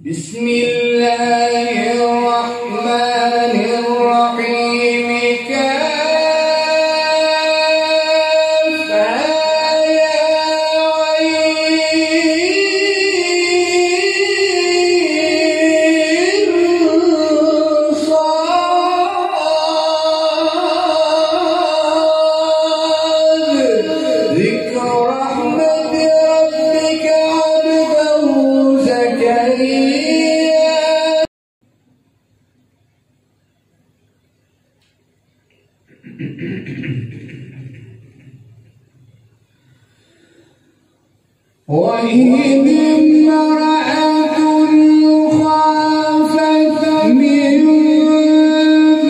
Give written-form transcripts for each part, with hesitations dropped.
بسم الله الرحمن الرحيم كافها يا عين صاد ذكر رحمة ربك عبده زكريا وإذ امرأة خافت من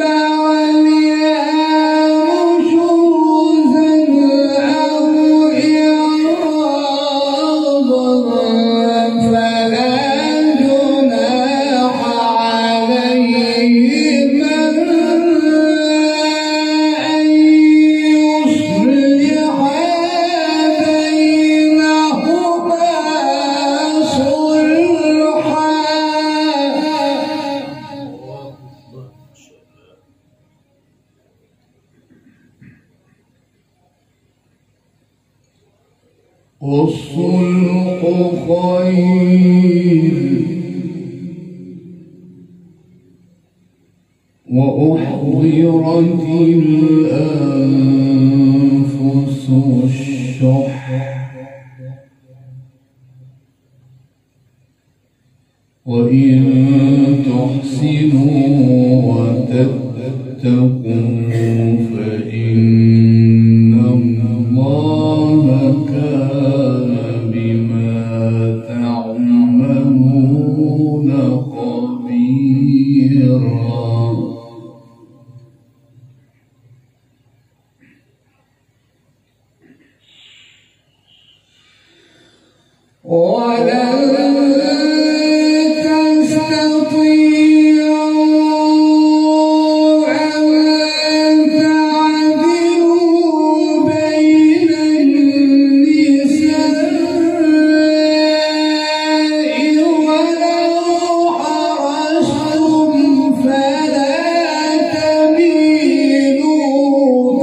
بعلها نشوزا أو إعراضا فلا جناح عليهما أن يصلحا بينهما صلحا والصلح خير وأحضرت الأنفس الشح وإن تحسنوا وتتقوا فإن الله كان بما تعملون خبيرا ولن تستطيعوا أن تعدلوا بين النساء ولو حرصتم فلا تميلوا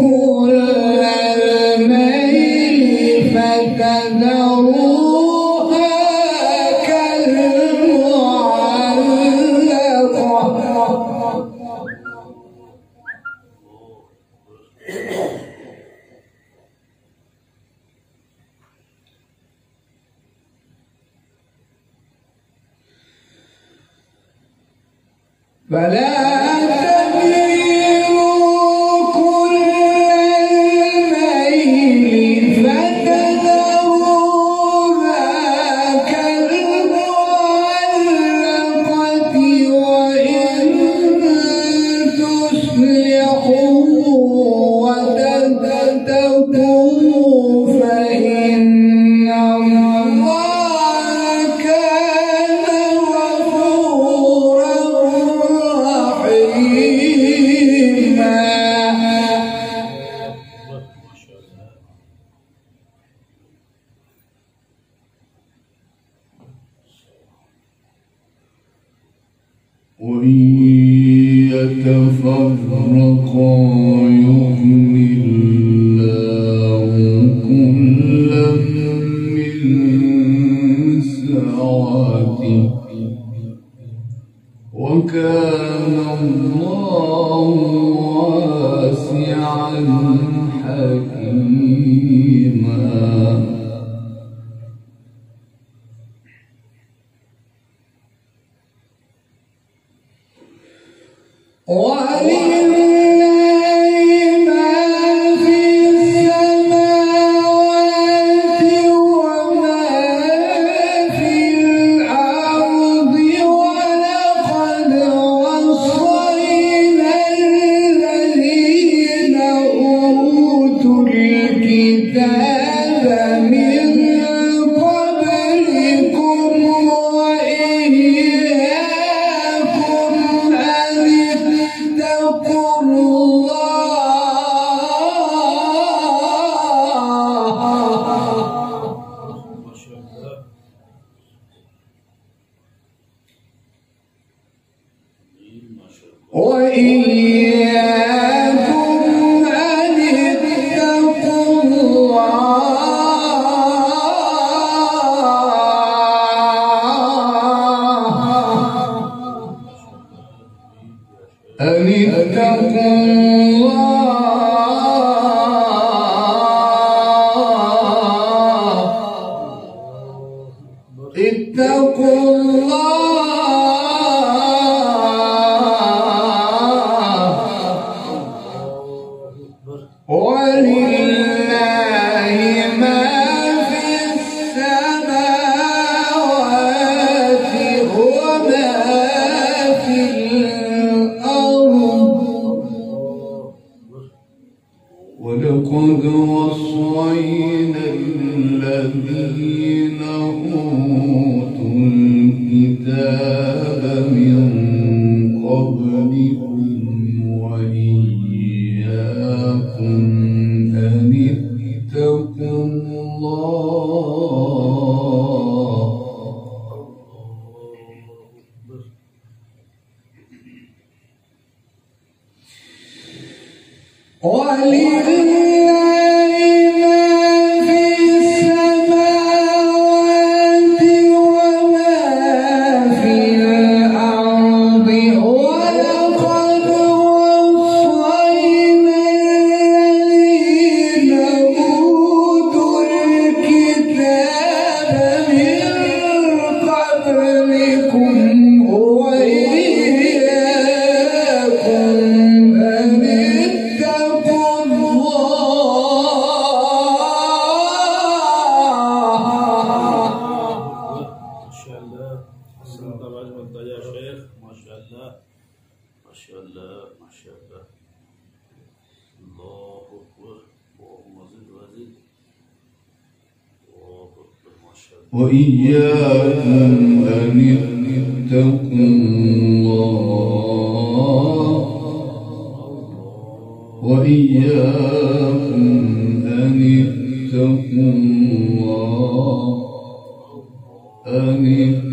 كل الميل فتذروها فلا تميلوا كل الميل فتذروها كالمعلقة وإن تصلحوا وتتقوا فإن الله كان غفورا رحيما وإن يتفرقا يغن الله كلا من سعته وكان الله واسعا حكيما ولله ما في السماوات وما في الأرض ولقد وصينا الذين أوتوا الكتاب من قبلكم وإياكم أن اتقوا ولقد وصينا الذين أوتوا الكتاب من قبلكم وإياكم أن اتقوا الله وإياكم أن اتقوا الله وإياكم أن اتقوا الله أن اتقوا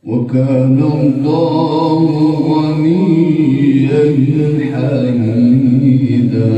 وكان الله غنيا حميدا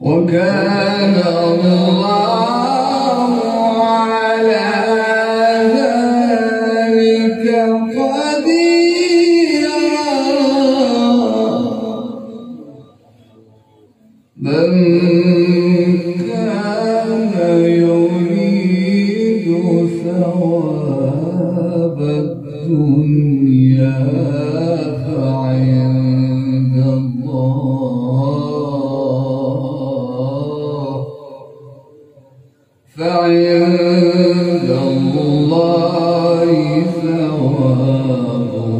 وكان الله على ذلك قديرا من كان يريد ثواب الدنيا فعند الله ثواب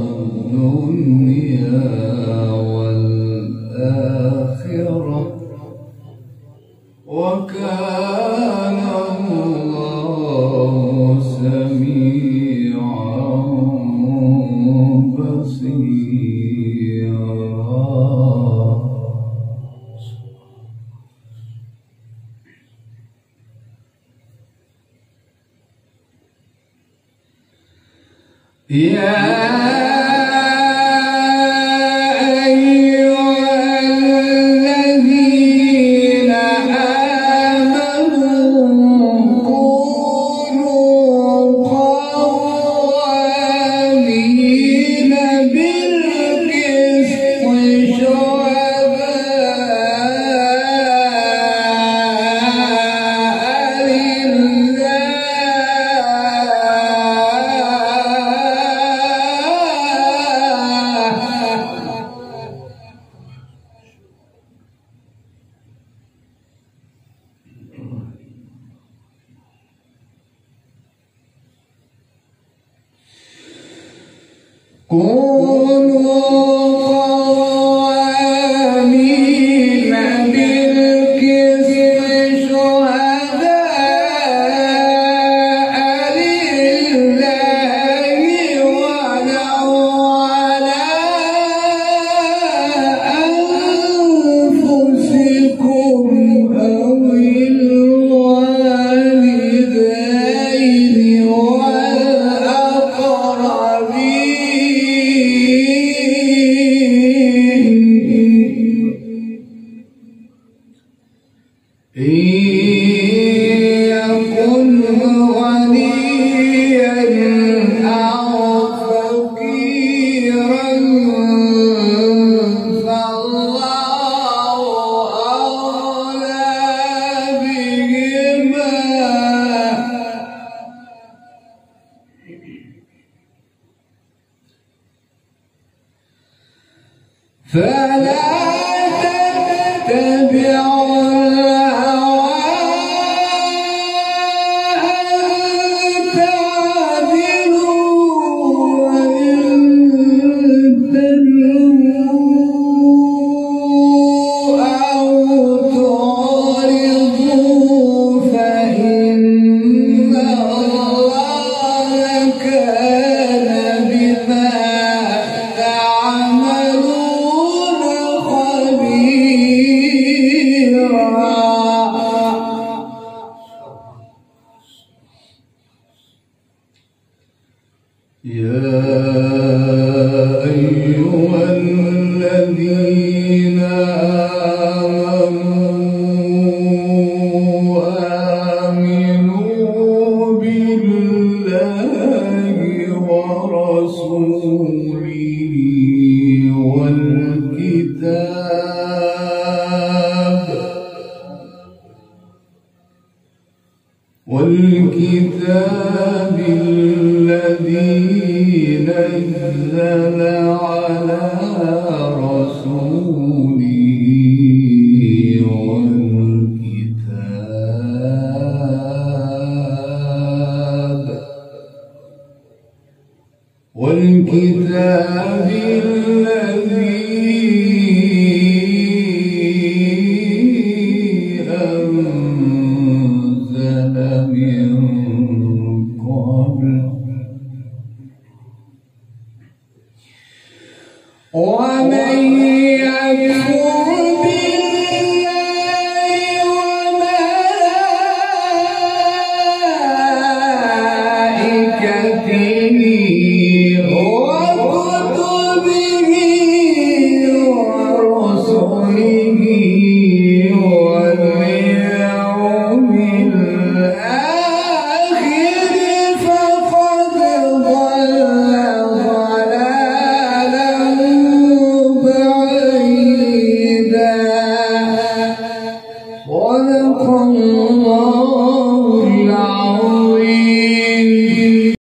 فلا تتبعوا الهوى أن تعدلوا وإن تلووا أو تعرضوا فإن الله كان بما تعملون خبيرا. يا أيها الذين آمنوا بالله ورسوله والكتاب الذي نزل على رسوله والكتاب الذي أنزل من قبل ومن يكفر